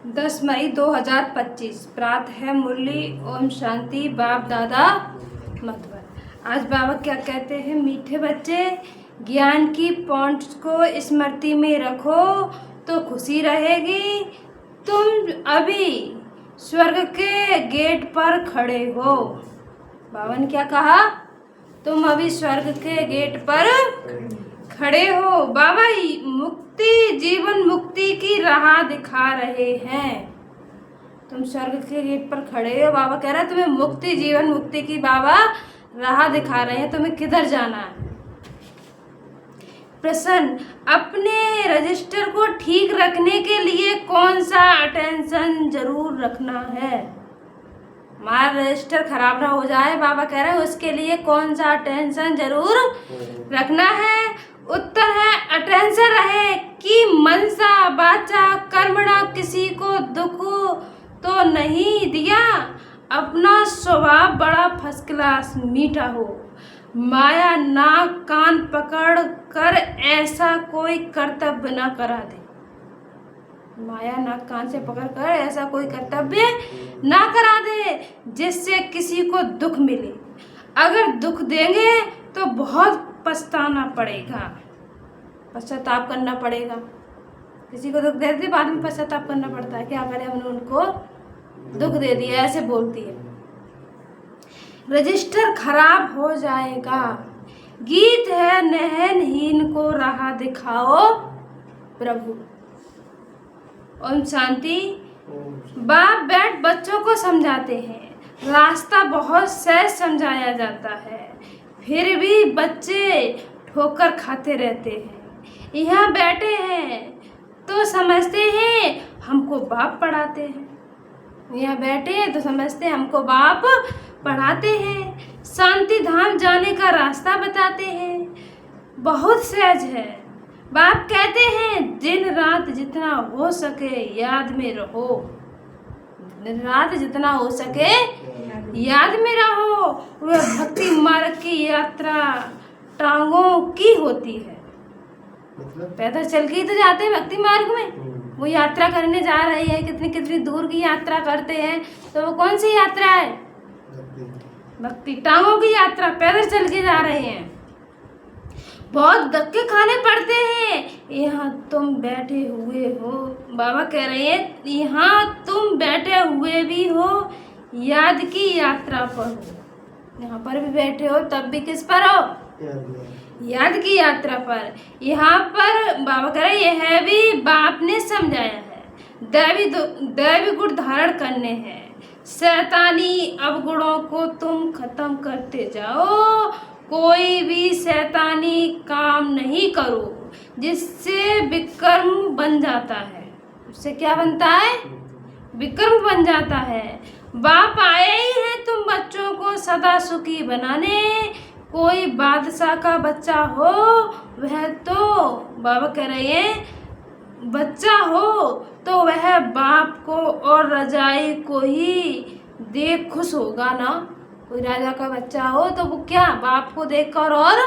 10 मई 2025 प्रातः है मुरली। ओम शांति। बाप दादा मधुबन। आज बाबा क्या कहते हैं, मीठे बच्चे ज्ञान की पॉइंट्स को स्मृति में रखो तो खुशी रहेगी। तुम अभी स्वर्ग के गेट पर खड़े हो। बाबा ने क्या कहा, तुम अभी स्वर्ग के गेट पर खड़े हो। बाबा मुक्ति, जीवन मुक्ति की राह दिखा रहे हैं। तुम स्वर्ग के गेट पर खड़े हो। बाबा कह रहा है तुम्हें मुक्ति, जीवन मुक्ति की बाबा राह दिखा रहे हैं, तुम्हें किधर जाना है। प्रश्न, अपने रजिस्टर को ठीक रखने के लिए कौन सा अटेंशन जरूर रखना है। हमारा रजिस्टर खराब ना हो जाए, बाबा कह रहे हैं उसके लिए कौन सा अटेंशन जरूर रखना है। उत्तर है, अटेंशन रहे कि मनसा वाचा कर्मणा किसी को दुख तो नहीं दिया। अपना स्वभाव बड़ा फर्स्ट क्लास मीठा हो। माया नाक कान पकड़ कर ऐसा कोई कर्तव्य न करा दे। माया नाक कान से पकड़ कर ऐसा कोई कर्तव्य ना करा दे जिससे किसी को दुख मिले। अगर दुख देंगे तो बहुत पछताना पड़ेगा, पश्चाताप करना पड़ेगा। किसी को दुख दे दे बाद में पश्चाताप करना पड़ता है, क्या करें, हमने उनको दुख दे दिया, ऐसे बोलती है। रजिस्टर खराब हो जाएगा। गीत है नयनहीन को राह दिखाओ प्रभु। ओम शांति। बाप बैठ बच्चों को समझाते हैं। रास्ता बहुत सहज समझाया जाता है, फिर भी बच्चे ठोकर खाते रहते हैं। यहाँ बैठे हैं तो समझते हैं हमको बाप पढ़ाते हैं। यहाँ बैठे हैं तो समझते हैं हमको बाप पढ़ाते हैं। शांति धाम जाने का रास्ता बताते हैं, बहुत सहज है। बाप कहते हैं दिन रात जितना हो सके याद में रहो। दिन रात जितना हो सके याद में रहो। वह भक्ति मार्ग की यात्रा टांगों की होती है। पैदल चल के ही तो जाते हैं भक्ति मार्ग में। वो यात्रा करने जा रहे हैं, कितनी कितनी दूर की यात्रा करते हैं, तो वो कौन सी यात्रा है, भक्ति टांगों की यात्रा। पैदल चल के जा रहे हैं, बहुत धक्के खाने पड़ते हैं। यहाँ तुम बैठे हुए हो, बाबा कह रहे हैं यहाँ तुम बैठे हुए भी हो, याद की यात्रा पर हो। यहाँ पर भी बैठे हो तब भी किस पर हो, याद की यात्रा पर। यहाँ पर बाबा कह रहे यह भी बाप ने समझाया है, दैवी गुण धारण करने हैं। शैतानी अवगुणों को तुम खत्म करते जाओ। कोई भी शैतानी काम नहीं करो जिससे विक्रम बन जाता है। उससे क्या बनता है, विक्रम बन जाता है। बाप आए ही हैं तुम बच्चों को सदा सुखी बनाने। कोई बादशाह का बच्चा हो वह तो, बाबा कह रहे हैं बच्चा हो तो वह बाप को और रजाई को ही देख खुश होगा ना। कोई राजा का बच्चा हो तो वो क्या, बाप को देखकर और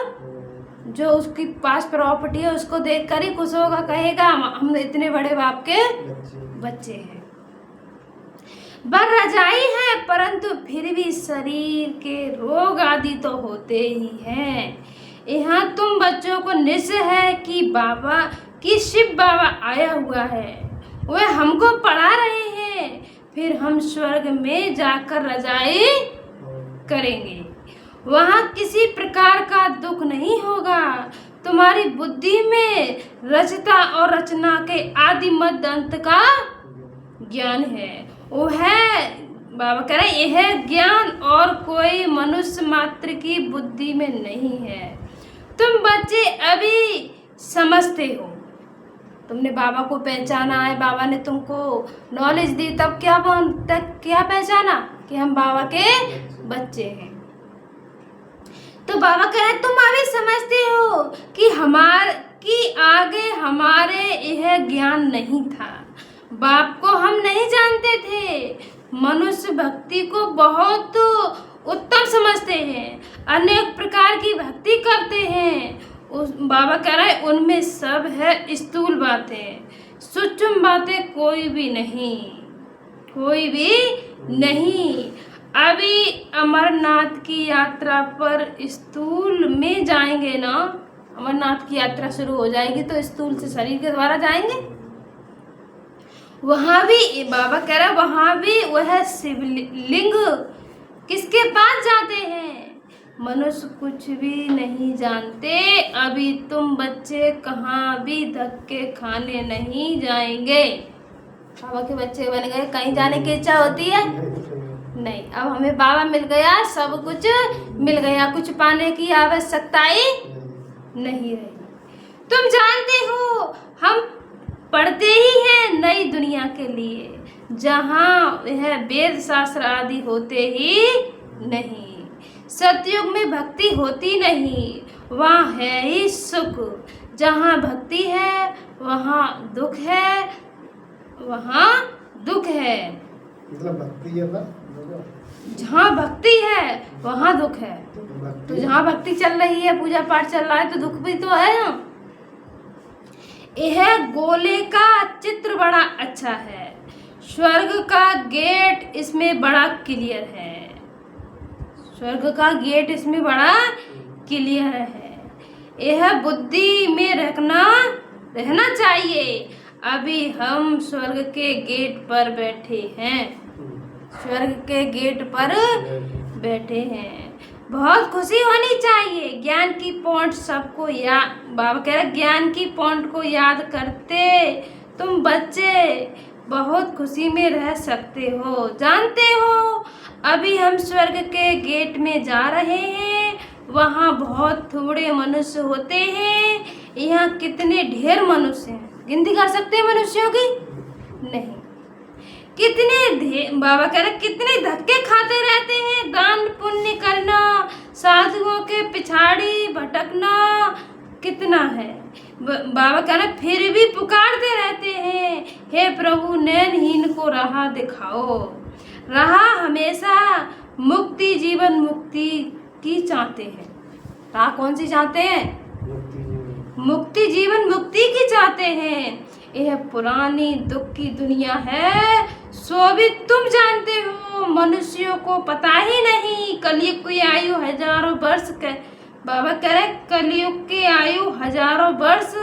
जो उसकी पास प्रॉपर्टी है उसको देखकर ही खुश होगा, कहेगा हम इतने बड़े बाप के बच्चे हैं। बर रजाई है परंतु फिर भी शरीर के रोग आदि तो होते ही हैं। यहाँ तुम बच्चों को निश्चय है कि बाबा की शिव बाबा आया हुआ है, वह हमको पढ़ा रहे हैं। फिर हम स्वर्ग में जाकर रजाई करेंगे, वहाँ किसी प्रकार का दुख नहीं होगा। तुम्हारी बुद्धि में रचता और रचना के आदि मध्य अंत का ज्ञान है। वो है, बाबा कह रहे यह ज्ञान और कोई मनुष्य मात्र की बुद्धि में नहीं है। तुम बच्चे अभी समझते हो, तुमने बाबा को पहचाना है, बाबा ने तुमको नॉलेज दी, तब क्या पहचाना कि हम बाबा के बच्चे हैं। तो बाबा कह रहे तुम अभी समझते हो कि आगे हमारे यह ज्ञान नहीं था। बाप को हम नहीं जानते थे। मनुष्य भक्ति को बहुत उत्तम समझते हैं, अनेक प्रकार की भक्ति करते हैं। बाबा कह रहे हैं उनमें सब है स्थूल बातें, सूक्ष्म बातें कोई भी नहीं। अभी अमरनाथ की यात्रा पर स्थूल में जाएंगे ना, अमरनाथ की यात्रा शुरू हो जाएगी तो स्थूल से शरीर के द्वारा जाएंगे। वहां भी बाबा कह रहा, वहां भी वह शिवलिंग किसके पास जाते हैं? मनुष्य कुछ भी नहीं जानते। अभी तुम बच्चे कहाँ भी धक्के खाने नहीं जाएंगे। बाबा के बच्चे बन गए, कहीं जाने की इच्छा होती है नहीं। अब हमें बाबा मिल गया, सब कुछ मिल गया, कुछ पाने की आवश्यकता ही नहीं रही। तुम जानते हो हम पढ़ते ही हैं नई दुनिया के लिए, जहाँ यह वेद शास्त्र आदि होते ही नहीं। सतयुग में भक्ति होती नहीं, वहाँ है ही सुख। जहाँ भक्ति है वहाँ दुख है, वहाँ दुख है। मतलब भक्ति है ना, जहाँ भक्ति है वहाँ दुख है। तो जहाँ भक्ति चल रही है, पूजा पाठ चल रहा है, तो दुख भी तो है ना। यह गोले का चित्र बड़ा अच्छा है, स्वर्ग का गेट इसमें बड़ा क्लियर है। स्वर्ग का गेट इसमें बड़ा क्लियर है। यह बुद्धि में रहना चाहिए। अभी हम स्वर्ग के गेट पर बैठे हैं, स्वर्ग के गेट पर बैठे हैं। बहुत खुशी होनी चाहिए। ज्ञान की पॉइंट सबको याद, बाबा कह रहे ज्ञान की पॉइंट को याद करते तुम बच्चे बहुत खुशी में रह सकते हो। जानते हो अभी हम स्वर्ग के गेट में जा रहे हैं, वहाँ बहुत थोड़े मनुष्य होते हैं। यहाँ कितने ढेर मनुष्य हैं, गिनती कर सकते हैं मनुष्यों की? नहीं। बाबा कह रहे कितने धक्के खाते रहते हैं, दान पुण्य करना, साधुओं के पिछाड़ी भटकना कितना है। बाबा कह रहे फिर भी पुकारते रहते हैं, हे प्रभु नैनहीन को राह दिखाओ। राह हमेशा मुक्ति, जीवन मुक्ति की चाहते हैं। राह कौन सी चाहते हैं? मुक्ति, जीवन मुक्ति की चाहते हैं। यह पुरानी दुख की दुनिया है, सो भी तुम जानते हो, मनुष्यों को पता ही नहीं। कलयुग की आयु हजारों वर्ष बाबा कह रहे कलयुग की आयु हजारों वर्ष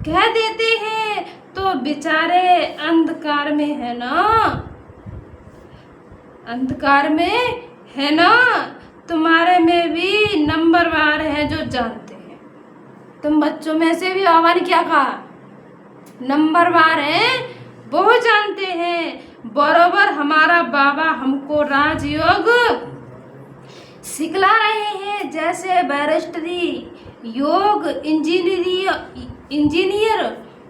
कह देते हैं, तो बेचारे अंधकार में है ना, अंधकार में है ना। तुम्हारे में भी नंबरवार है जो जानते हैं। तुम बच्चों में से भी बाबा ने क्या कहा? नंबरवार है, वो जानते हैं। बरोबर हमारा बाबा हमको राजयोग सिखला रहे हैं, जैसे बैरिस्टरी योग, इंजीनियर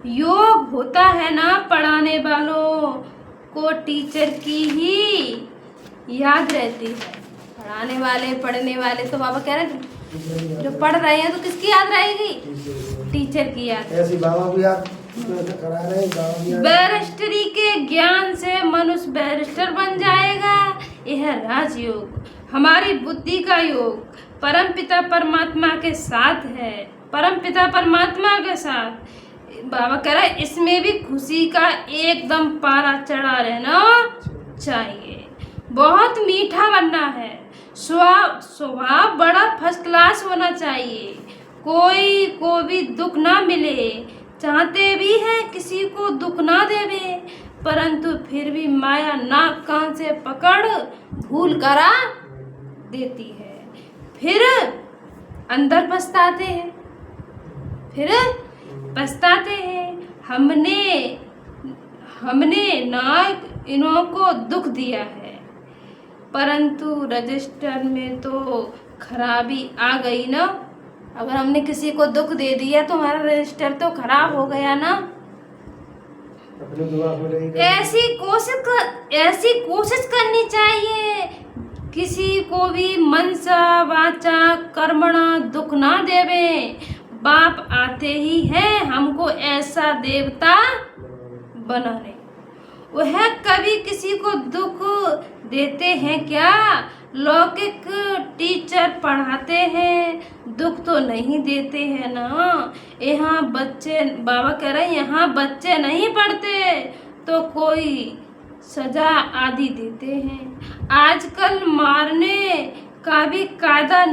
योग होता है ना। पढ़ाने वालों को टीचर की ही याद रहती है। पढ़ाने वाले, पढ़ने वाले, तो बाबा कह रहे जो पढ़ रहे हैं तो किसकी याद रहेगी? टीचर की याद। ऐसी बाबा भी याद करा रहे हैं। बैरिस्टरी के ज्ञान से मनुष्य बैरिस्टर बन जाएगा। यह राजयोग हमारी बुद्धि का योग परमपिता परमात्मा के साथ है, परमपिता परमात्मा के साथ। बाबा कह रहा है इसमें भी खुशी का एकदम पारा चढ़ा रहना चाहिए। बहुत मीठा बनना है, स्वभाव बड़ा फर्स्ट क्लास होना चाहिए। कोई को भी दुख ना मिले, चाहते भी हैं किसी को दुख ना देवे, परंतु फिर भी माया नाक कान से पकड़ भूल करा देती है। फिर अंदर पछताते हैं, फिर पछताते हैं हमने ना इन्हों को दुख दिया है, परंतु रजिस्टर में तो खराबी आ गई ना। अगर हमने किसी को दुख दे दिया तो हमारा रजिस्टर तो खराब हो गया ना। ऐसी कोशिश करनी चाहिए किसी को भी मनसा वाचा कर्मणा दुख ना देवे। बाप आते ही हैं हमको ऐसा देवता बनाने, वह कभी किसी को दुख देते हैं क्या? लौकिक टीचर पढ़ाते हैं, दुख तो नहीं देते हैं ना। यहाँ बच्चे, बाबा कह रहे हैं यहाँ बच्चे नहीं पढ़ते तो कोई सजा आदि देते हैं। आजकल मारने का भी कायदा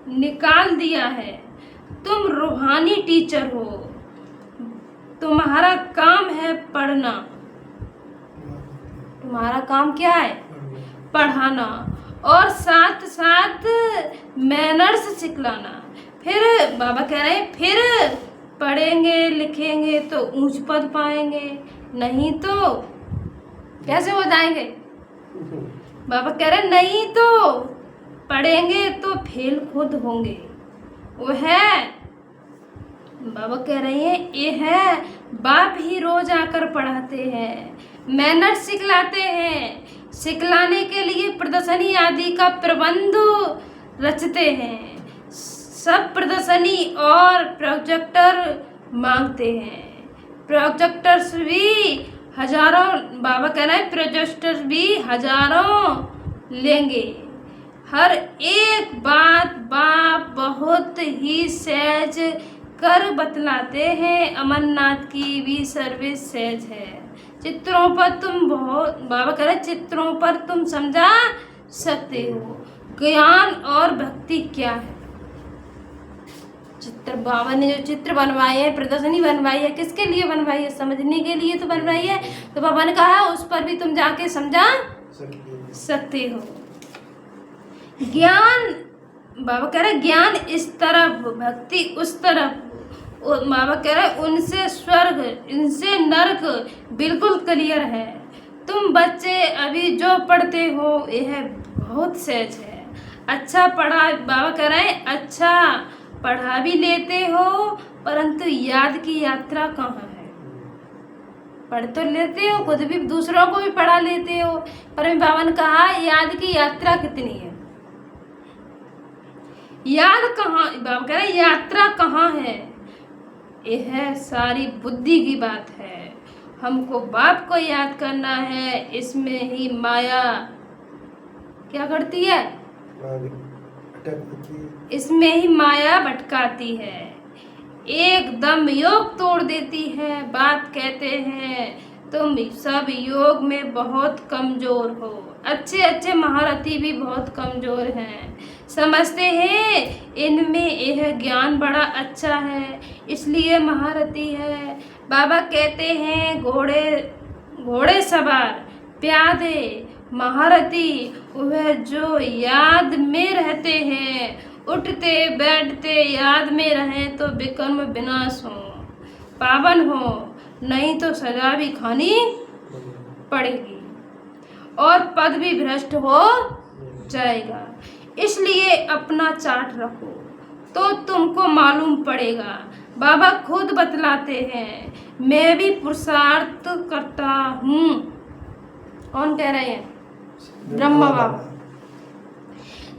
निकाल दिया है। तुम रूहानी टीचर हो, तुम्हारा काम है पढ़ना। तुम्हारा काम क्या है? पढ़ाना, और साथ साथ मैनर्स सिखलाना। फिर बाबा कह रहे हैं फिर पढ़ेंगे लिखेंगे तो ऊंच पद पाएंगे, नहीं तो कैसे हो जाएंगे? बाबा कह रहे हैं नहीं तो पढ़ेंगे तो फेल खुद होंगे। वो है, बाबा कह रहे हैं ये है, बाप ही रोज आकर पढ़ाते हैं, मैनर सिखलाते हैं, सिखलाने के लिए प्रदर्शनी आदि का प्रबंध रचते हैं। सब प्रदर्शनी और प्रोजेक्टर मांगते हैं। प्रोजेक्टर्स भी हजारों, बाबा कह रहे हैं प्रोजेक्टर्स भी हजारों लेंगे। हर एक बात बाप बहुत ही सहज कर बतलाते हैं। अमरनाथ की भी सर्विस सहज है। चित्रों पर तुम बहुत, बाबा कह रहे चित्रों पर तुम समझा सकते हो ज्ञान और भक्ति क्या है। चित्र, बाबा ने जो चित्र बनवाए हैं, प्रदर्शनी बनवाई है, किसके लिए बनवाई है? समझने के लिए तो बनवाई है। तो बाबा ने कहा उस पर भी तुम जाके समझा सकते हो। ज्ञान, बाबा कह रहे ज्ञान इस तरफ, भक्ति उस तरफ। बाबा कह रहे उनसे स्वर्ग इनसे नरक बिल्कुल क्लियर है। तुम बच्चे अभी जो पढ़ते हो यह बहुत सहज है। अच्छा पढ़ा, बाबा कह रहे हैं अच्छा पढ़ा भी लेते हो, परंतु याद की यात्रा कहाँ है? पढ़ तो लेते हो, खुद भी दूसरों को भी पढ़ा लेते हो, पर बाबा ने कहा याद की यात्रा कितनी है? याद कहाँ? बाबा कह रहे यात्रा कहाँ है? यह सारी बुद्धि की बात है। हमको बाप को याद करना है। इसमें ही माया क्या करती है? इसमें ही माया भटकाती है, एकदम योग तोड़ देती है। बाप कहते हैं तुम सब योग में बहुत कमजोर हो। अच्छे अच्छे महारथी भी बहुत कमजोर हैं। समझते हैं इनमें यह ज्ञान बड़ा अच्छा है इसलिए महारथी है। बाबा कहते हैं घोड़े सवार प्यादे महारथी वह जो याद में रहते हैं, उठते बैठते याद में रहें तो विकर्म विनाश हो, पावन हो, नहीं तो सजा भी खानी पड़ेगी और पद भी भ्रष्ट हो जाएगा। इसलिए अपना चार्ट रखो तो तुमको मालूम पड़ेगा। बाबा खुद बतलाते हैं मैं भी पुरुषार्थ करता हूँ। कौन कह रहे हैं? ब्रह्मा बाबा।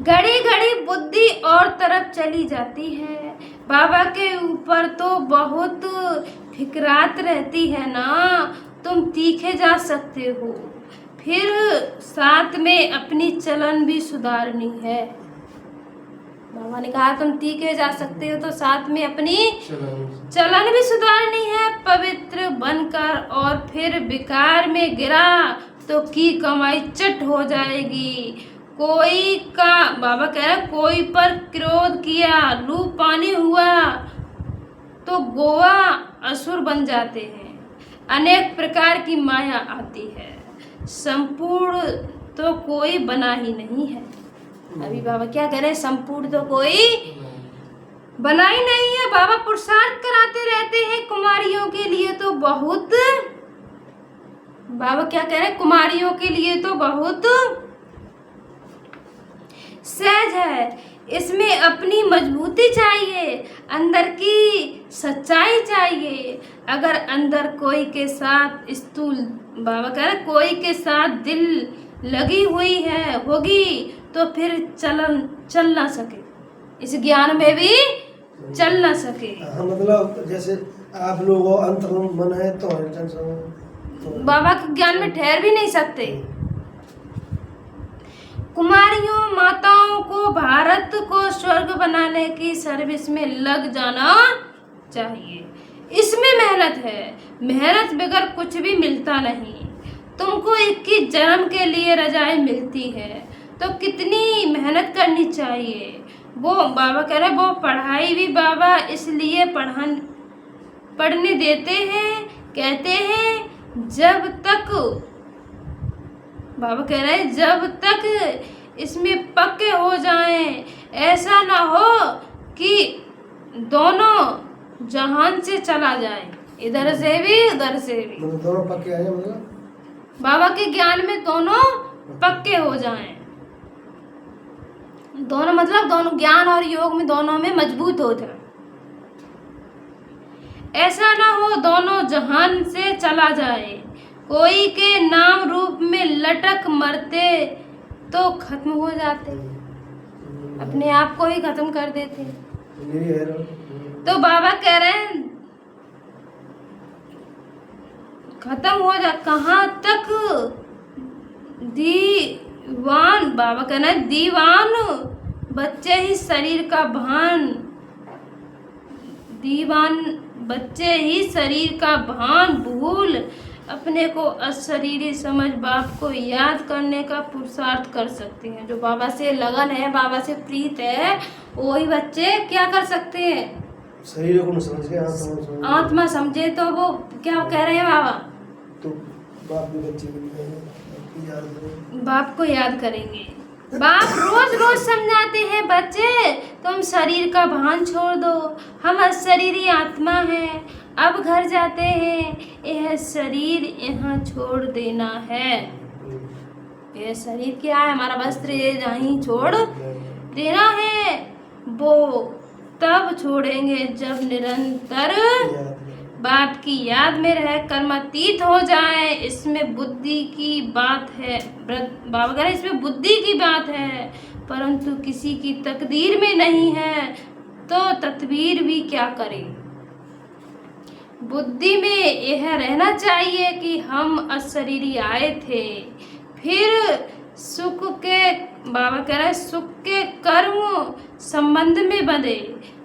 घड़ी घड़ी बुद्धि और तरफ चली जाती है। बाबा के ऊपर तो बहुत फिक्रात रहती है ना, तुम तीखे जा सकते हो। फिर साथ में अपनी चलन भी सुधारनी है। बाबा ने कहा तुम तीखे जा सकते हो तो साथ में अपनी चलन भी सुधारनी है, पवित्र बनकर। और फिर विकार में गिरा तो की कमाई चट हो जाएगी। कोई का, बाबा कह रहे कोई पर क्रोध किया, लू पानी हुआ तो गोवा असुर बन जाते हैं। अनेक प्रकार की माया आती है, संपूर्ण तो कोई बना ही नहीं है। अभी बाबा क्या कह रहे हैं? संपूर्ण तो कोई बना ही नहीं है। बाबा पुरुषार्थ कराते रहते हैं कुमारियों के लिए तो बहुत, बाबा क्या कह रहे हैं? कुमारियों के लिए तो बहुत सहज है। इसमें अपनी मजबूती चाहिए, अंदर की सच्चाई चाहिए। अगर अंदर कोई के साथ स्थूल, बाबा कह रहे कोई के साथ दिल लगी हुई है होगी तो फिर चल ना सके। इस ज्ञान में भी चल ना सके। हाँ, मतलब जैसे आप लोगों अंतर्मुख मन है तो बाबा के ज्ञान में ठहर भी नहीं सकते। कुमारियों माताओं को भारत को स्वर्ग बनाने की सर्विस में लग जाना चाहिए। इसमें मेहनत है, मेहनत बगैर कुछ भी मिलता नहीं। तुमको 21 जन्म के लिए रजाई मिलती है तो कितनी मेहनत करनी चाहिए। वो बाबा कह रहे वो पढ़ाई भी बाबा इसलिए पढ़ने देते हैं, कहते हैं जब तक, बाबा कह रहे हैं जब तक इसमें पक्के हो जाएं, ऐसा ना हो कि दोनों जहान से चला जाए, इधर से भी उधर से भी। मतलब दोनों पक्के आ जाए, मतलब बाबा के ज्ञान में दोनों पक्के हो जाएं, दोनों मतलब दोनों ज्ञान और योग में दोनों में मजबूत हो जाए। ऐसा ना हो दोनों जहान से चला जाए। कोई के नाम रूप में लटक मरते तो खत्म हो जाते, अपने आप को ही खत्म कर देते। तो बाबा कह रहे हैं खत्म हो जा, कहाँ तक दीवान, बाबा कहना है दीवान बच्चे ही शरीर का भान, दीवान बच्चे ही शरीर का भान भूल अपने को अशरीरी समझ बाप को याद करने का पुरुषार्थ कर सकते हैं। जो बाबा से लगन है, बाबा से प्रीत है, वही बच्चे क्या कर सकते हैं, शरीर को समझ के आत्मा समझे। तो वो क्या कह रहे हैं बाबा, तो बाप भी बच्चे को याद करें, बाप को याद करेंगे। बाप रोज रोज समझाते हैं बच्चे तुम शरीर का भान छोड़ दो, हम अशरीरी आत्मा हैं, अब घर जाते हैं, यह शरीर यहाँ छोड़ देना है। यह शरीर क्या है, हमारा वस्त्र ये यहीं छोड़ देना है। वो तब छोड़ेंगे जब निरंतर बाप की याद में रह कर्मातीत हो जाए। इसमें बुद्धि की बात है, बाबा कह रहे इसमें बुद्धि की बात है, परंतु किसी की तकदीर में नहीं है तो तदबीर भी क्या करे। बुद्धि में यह रहना चाहिए कि हम अशरीरी आए थे, फिर सुख के, बाबा कह रहे सुख के कर्म संबंध में बंधे,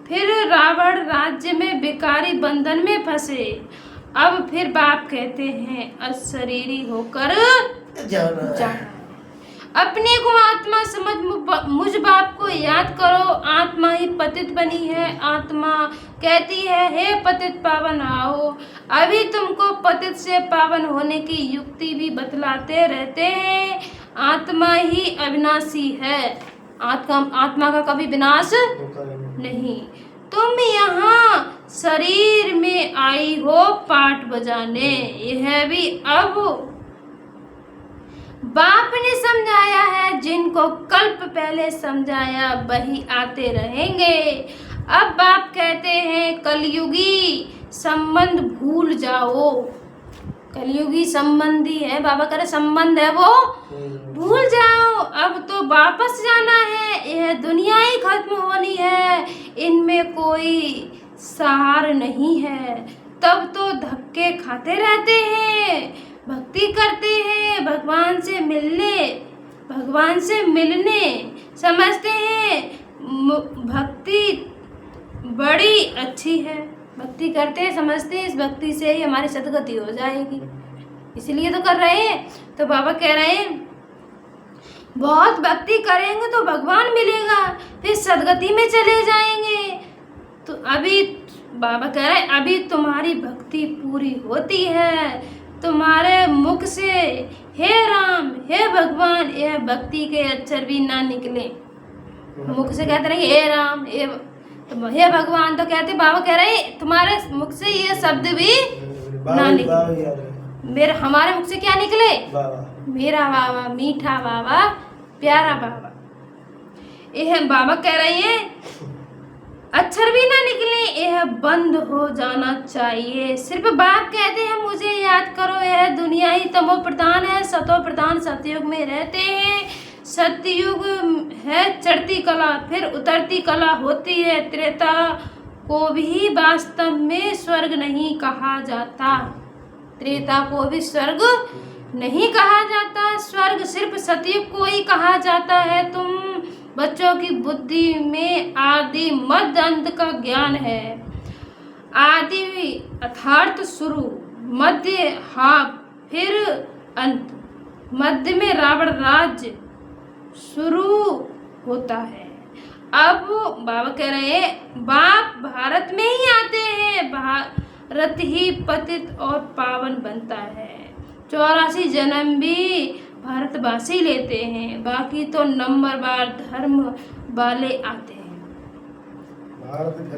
फिर रावण राज्य में बेकारी बंधन में फंसे। अब फिर बाप कहते हैं अशरीरी होकर जाना। अपने को आत्मा समझ मुझ बाप को याद करो। आत्मा ही पतित बनी है। आत्मा कहती है हे पतित पावन आओ। अभी तुमको पतित से पावन होने की युक्ति भी बतलाते रहते हैं। आत्मा ही अविनाशी है, आत्मा का कभी विनाश नहीं। तुम यहाँ शरीर में आई हो पाठ बजाने, यह भी अब बाप ने समझाया है। जिनको कल्प पहले समझाया वही आते रहेंगे। अब बाप कहते हैं कलयुगी संबंध भूल जाओ। कलयुगी संबंधी है, बाबा कह रहे संबंध है वो भूल जाओ। अब तो वापस जाना है, यह दुनिया ही खत्म होनी है, इनमें कोई सहार नहीं है। तब तो धक्के खाते रहते हैं, भक्ति करते हैं, भगवान से मिलने समझते हैं भक्ति बड़ी अच्छी है। भक्ति करते हैं, समझते हैं इस भक्ति से ही हमारी सदगति हो जाएगी, इसलिए तो कर रहे हैं। तो बाबा कह रहे हैं बहुत भक्ति करेंगे तो भगवान मिलेगा, फिर सदगति में चले जाएंगे। तो अभी बाबा कह रहे हैं अभी तुम्हारी भक्ति पूरी होती है, तुम्हारे मुख से हे राम हे भगवान यह भक्ति के अक्षर भी ना निकले। मुख से कहते रहे हे राम हे भगवान, तो कहते बाबा कह रहे तुम्हारे मुख से ये शब्द भी ना निकले। हमारे मुख से क्या निकले, मेरा बाबा, मीठा बाबा, प्यारा बाबा। यह बाबा कह रहे हैं अक्षर भी ना निकले, यह बंद हो जाना चाहिए। सिर्फ बाप कहते हैं मुझे याद करो। यह दुनिया ही तमो प्रधान है, सतो प्रधान सतयुग में रहते हैं। सतयुग है चढ़ती कला, फिर उतरती कला होती है त्रेता को भी वास्तव में स्वर्ग नहीं कहा जाता। त्रेता को भी स्वर्ग नहीं कहा जाता, स्वर्ग सिर्फ सतयुग को ही कहा जाता है। तुम बच्चों की बुद्धि में आदि मध्य अंत का ज्ञान है। आदि अर्थात शुरू, मध्य हाँ फिर अंत। मध्य में रावण राज्य शुरू होता है। अब बाबा कह रहे हैं बाप भारत में ही आते हैं, भारत ही पतित और पावन बनता है। 84 जन्म भी भारतवासी लेते हैं, बाकी तो नंबरवार धर्म वाले आते हैं।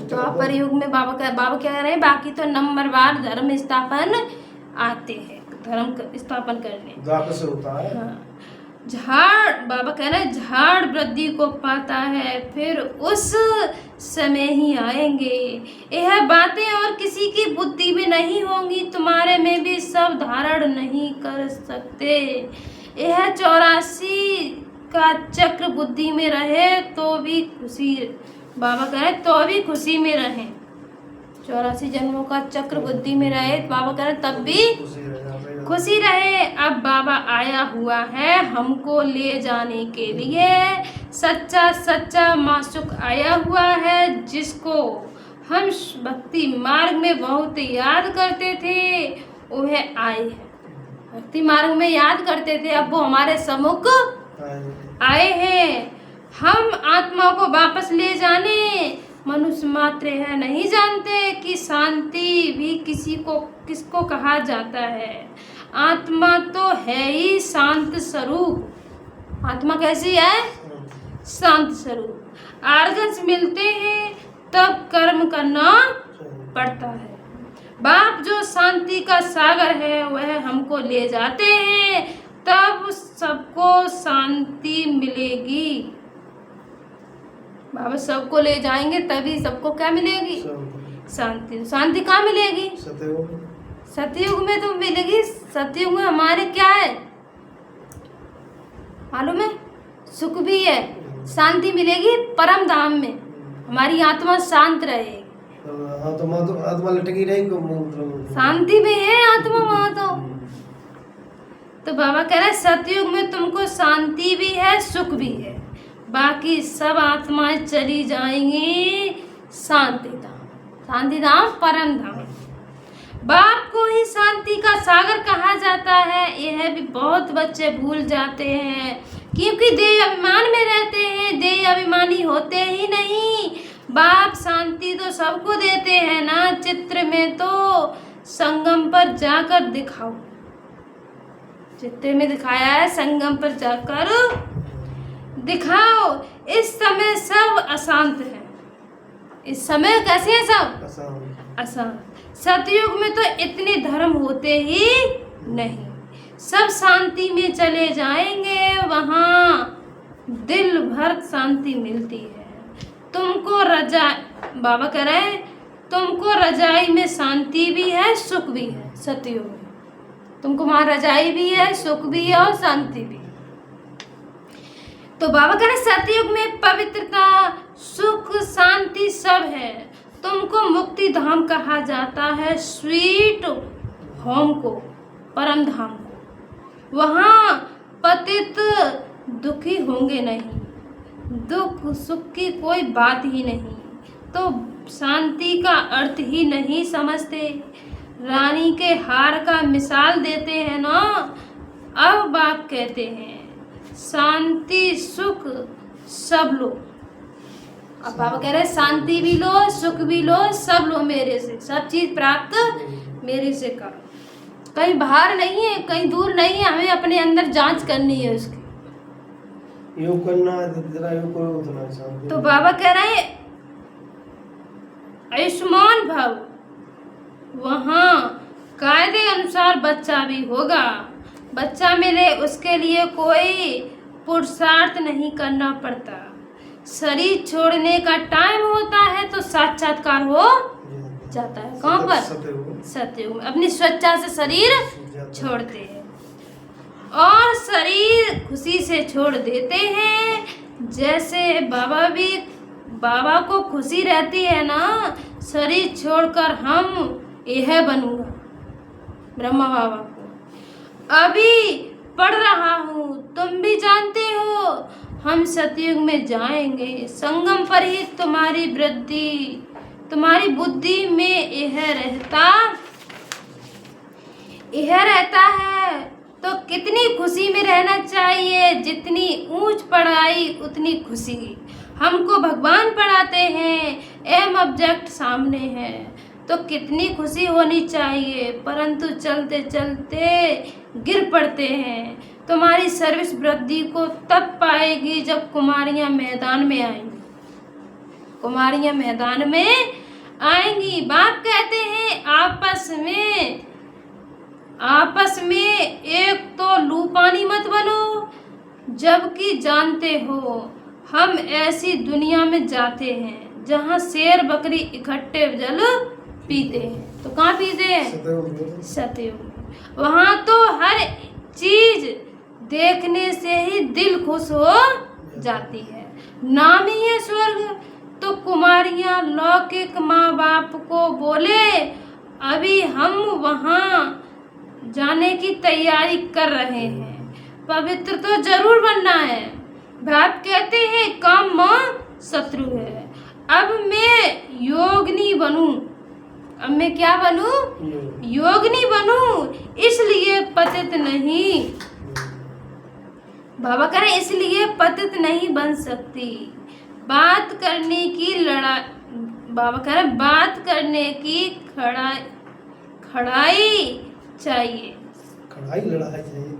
द्वापर युग में बाबा क्या कह रहे हैं, बाकी तो नंबरवार धर्म स्थापन आते हैं, धर्म स्थापन करने। द्वापर से होता है। हाँ, झाड़ बाबा कह रहे हैं झाड़ वृद्धि को पाता है, फिर उस समय ही आएंगे। यह बातें और किसी की बुद्धि में नहीं होंगी, तुम्हारे में भी सब धारण नहीं कर सकते। यह 84 का चक्र बुद्धि में रहे तो भी खुशी, बाबा कह रहे तो भी खुशी में रहे। 84 जन्मों का चक्र बुद्धि में रहे, बाबा कह रहे तब भी खुशी रहे। अब बाबा आया हुआ है हमको ले जाने के लिए, सच्चा सच्चा मासुक आया हुआ है, जिसको हम भक्ति मार्ग में बहुत याद करते थे, वह आए हैं। भक्ति मार्ग में याद करते थे, अब वो हमारे सम्मुख आए हैं। हम आत्मा को वापस ले जाने मनुष्य मात्र है, नहीं जानते कि शांति भी किसको कहा जाता है। आत्मा तो है ही शांत स्वरूप। आत्मा कैसी है? शांत स्वरूप। आर्गन्स मिलते हैं तब कर्म करना पड़ता है। बाप जो शांति का सागर है वह हमको ले जाते हैं, तब सबको शांति मिलेगी। बाबा सबको ले जाएंगे तभी सबको क्या मिलेगी? शांति। शांति कहाँ मिलेगी? सतयुग में तो मिलेगी। सतयुग में हमारे क्या है मालूम है? सुख भी है, शांति मिलेगी परम धाम में, हमारी आत्मा शांत रहेगी। आत्मा लटकी रहेगी, शांति में है आत्मा वहाँ तो बाबा कह रहे सतयुग में तुमको शांति भी है, सुख भी है, बाकी सब आत्माएं चली जाएंगी शांति धाम। शांति धाम परम धाम। बाप को ही शांति का सागर कहा जाता है। यह भी बहुत बच्चे भूल जाते हैं, क्योंकि देह अभिमान में रहते हैं, देह अभिमानी होते ही नहीं। बाप शांति तो सबको देते हैं ना, चित्र में तो संगम पर जाकर दिखाओ। चित्र में दिखाया है संगम पर जाकर दिखाओ। इस समय सब अशांत है। इस समय कैसे है सब? अशांत। सतयुग में तो इतने धर्म होते ही नहीं, सब शांति में चले जाएंगे, वहाँ दिल भर शांति मिलती है। तुमको बाबा कह रहे हैं तुमको रजाई में शांति भी है, सुख भी है। सतयुग में तुमको वहाँ रजाई भी है, सुख भी है और शांति भी। तो बाबा कह रहे सतयुग में पवित्रता, सुख, शांति सब है। तुमको मुक्ति धाम कहा जाता है, स्वीट होम को, परम धाम को। वहाँ पतित दुखी होंगे नहीं, दुख सुख की कोई बात ही नहीं। तो शांति का अर्थ ही नहीं समझते। रानी के हार का मिसाल देते हैं ना। अब बाप कहते हैं शांति सुख सब लो। अब बाबा कह रहे हैं शांति भी लो, सुख भी लो, सब लो मेरे से, सब चीज प्राप्त मेरे से करो। कहीं बाहर नहीं है, कहीं दूर नहीं है, हमें अपने अंदर जांच करनी है उसकी। योग करना है, जरा योग करो उतना शांति। तो बाबा कह रहे हैं आयुष्मान भव, वहाँ कायदे अनुसार बच्चा भी होगा। बच्चा मिले उसके लिए कोई पुरुषार्थ नहीं करना पड़ता। शरीर छोड़ने का टाइम होता है तो साक्षात्कार हो जाता है। कहाँ पर? सतयुग में। अपनी स्वेच्छा से शरीर छोड़ते हैं और शरीर खुशी से छोड़ देते हैं। जैसे बाबा भी बाबा को खुशी रहती है ना, शरीर छोड़कर हम यह बनूंगा ब्रह्मा बाबा को। अभी पढ़ रहा हूँ, तुम भी जानते हो हम सतयुग में जाएंगे। संगम पर ही तुम्हारी वृद्धि, तुम्हारी बुद्धि में यह रहता है तो कितनी खुशी में रहना चाहिए। जितनी ऊंच पढ़ाई उतनी खुशी। हमको भगवान पढ़ाते हैं, एम ऑब्जेक्ट सामने है तो कितनी खुशी होनी चाहिए, परंतु चलते चलते गिर पड़ते हैं। तुम्हारी सर्विस वृद्धि को तब पाएगी जब कुमारियां मैदान में आएंगी। कुमारियां मैदान में आएंगी। बाप कहते हैं आपस में एक तो लूपानी मत बनो, जबकि जानते हो हम ऐसी दुनिया में जाते हैं जहाँ शेर बकरी इकट्ठे जल पीते हैं। तो कहाँ पीते हैं? सतयुग। वहाँ तो हर चीज देखने से ही दिल खुश हो जाती है। नाम ही है स्वर्ग। तो कुमारियां लौकिक माँ बाप को बोले अभी हम वहाँ जाने की तैयारी कर रहे हैं, पवित्र तो जरूर बनना है। बाप कहते हैं काम माँ शत्रु है। अब मैं योगिनी बनूं। अब मैं क्या बनूं? योगिनी बनूं। इसलिए पतित नहीं, बाबा कह रहे इसलिए पतित नहीं बन सकती। बात करने की लड़ाई, बाबा कह रहे बात करने की खड़ाई चाहिए। लड़ाई चाहिए।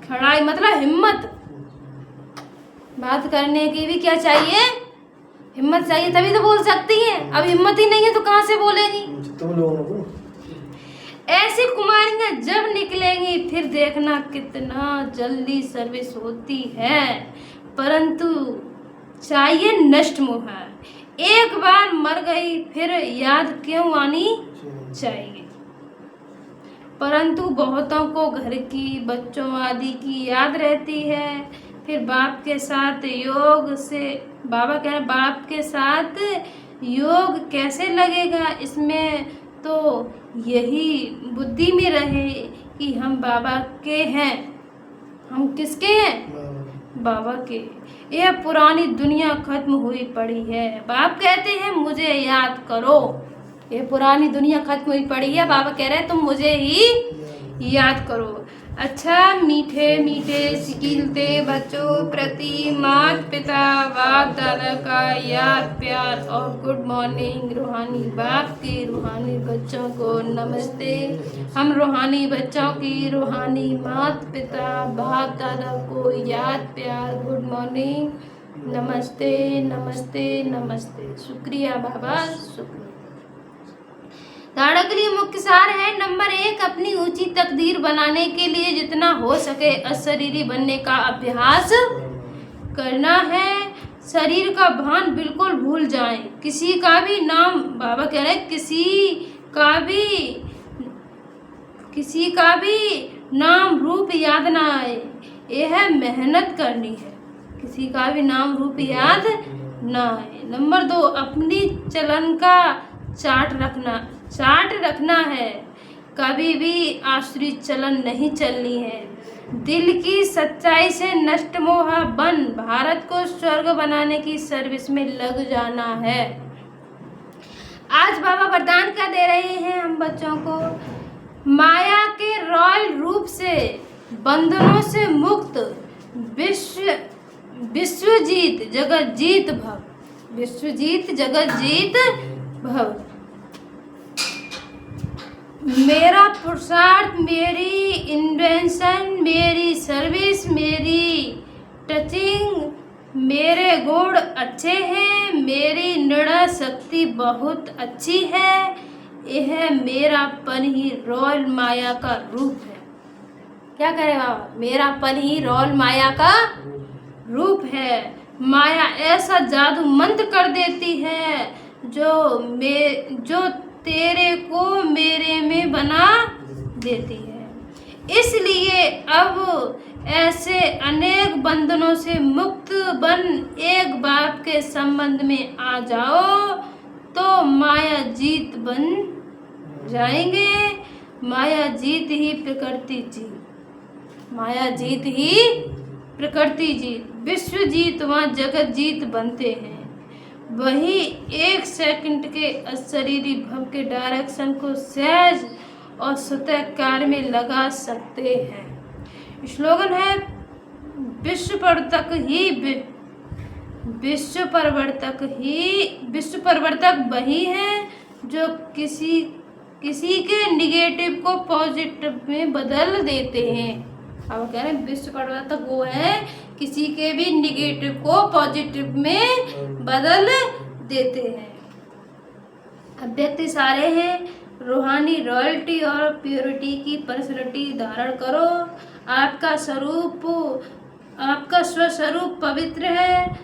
खड़ाई मतलब हिम्मत। बात करने की भी क्या चाहिए? हिम्मत चाहिए, तभी तो बोल सकती है। अब हिम्मत ही नहीं है तो कहाँ से बोलेगी? तुम लोगों को ऐसी कुमारियां जब निकलेंगी फिर देखना कितना जल्दी सर्विस होती है, परंतु चाहिए नष्ट मोह। एक बार मर गई फिर याद क्यों आनी चाहिए। परंतु बहुतों को घर की, बच्चों आदि की याद रहती है। फिर बाप के साथ योग से, बाबा कह रहे बाप के साथ योग कैसे लगेगा। इसमें तो यही बुद्धि में रहे कि हम बाबा के हैं। हम किसके हैं? बाबा के। यह पुरानी दुनिया खत्म हुई पड़ी है। बाप कहते हैं मुझे याद करो। ये पुरानी दुनिया खत्म हुई पड़ी है। बाबा कह रहे हैं तुम मुझे ही याद करो। अच्छा मीठे मीठे सिकीलते बच्चों प्रति माता पिता बाप दादा का याद प्यार और गुड मॉर्निंग। रूहानी बाप के रूहानी बच्चों को नमस्ते। हम रूहानी बच्चों की रूहानी माता पिता बाप दादा को याद प्यार गुड मॉर्निंग, नमस्ते नमस्ते नमस्ते। शुक्रिया बाबा, शुक्रिया। धारणा के लिए मुख्य सार है नंबर 1, अपनी ऊंची तकदीर बनाने के लिए जितना हो सके अशरीरी बनने का अभ्यास करना है। शरीर का भान बिल्कुल भूल जाएं। किसी का भी नाम, बाबा कह रहे हैं किसी का भी नाम रूप याद ना आए। यह मेहनत करनी है। किसी का भी नाम रूप याद ना आए। नंबर 2, अपनी चलन का चार्ट रखना है। कभी भी आश्रित चलन नहीं चलनी है। दिल की सच्चाई से नष्ट मोह बन भारत को स्वर्ग बनाने की सर्विस में लग जाना है। आज बाबा वरदान क्या दे रहे हैं हम बच्चों को? माया के रॉयल रूप से बंधनों से मुक्त विश्वजीत जगत जीत भव। मेरा पुरुषार्थ, मेरी इन्वेंशन, मेरी सर्विस, मेरी टचिंग, मेरे गुण अच्छे हैं, मेरी निर्णय शक्ति बहुत अच्छी है। यह मेरापन ही रॉयल माया का रूप है। क्या करें बाबा? मेरापन ही रॉयल माया का रूप है। माया ऐसा जादू मंत्र कर देती है जो तेरे को मेरे में बना देती है। इसलिए अब ऐसे अनेक बंधनों से मुक्त बन एक बाप के संबंध में आ जाओ तो माया जीत बन जाएंगे। माया जीत ही प्रकृति जीत, माया जीत ही प्रकृति जीत, विश्व जीत व जगत जीत बनते हैं। वही 1 सेकंड के अशरीरी भव के डायरेक्शन को सहज और स्वतः कार्य में लगा सकते हैं। स्लोगन है विश्व परिवर्तक वही है जो किसी के निगेटिव को पॉजिटिव में बदल देते हैं। अब कह रहे हैं विश्व परिवर्तक वो है किसी के भी निगेटिव को पॉजिटिव में बदल देते हैं। अब व्यक्ति सारे हैं रूहानी रॉयल्टी और प्योरिटी की पर्सनैलिटी धारण करो। आपका स्वस्वरूप पवित्र है।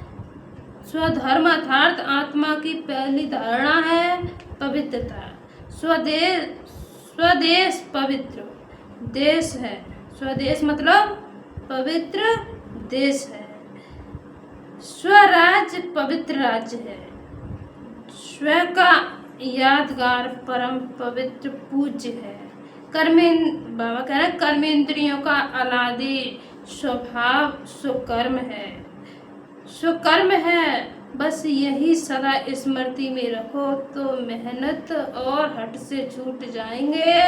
स्वधर्म अर्थात आत्मा की पहली धारणा है पवित्रता। स्वदेश पवित्र देश है। स्वदेश मतलब पवित्र देश है। स्वराज्य पवित्र राज्य है। स्व का यादगार परम पवित्र पूज्य है। बाबा कह रहे हैं कर्मेंद्रियों का अनादि स्वभाव सुकर्म है। सुकर्म है बस यही सदा स्मृति में रखो तो मेहनत और हट से छूट जाएंगे।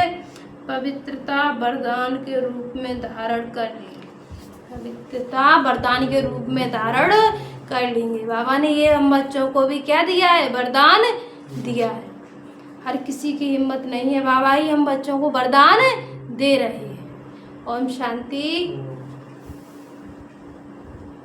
पवित्रता वरदान के रूप में धारण कर लेंगे। पवित्रता वरदान के रूप में धारण कर लेंगे। बाबा ने ये हम बच्चों को भी क्या दिया है? वरदान दिया है। हर किसी की हिम्मत नहीं है, बाबा ही हम बच्चों को वरदान दे रहे हैं। ओम शांति।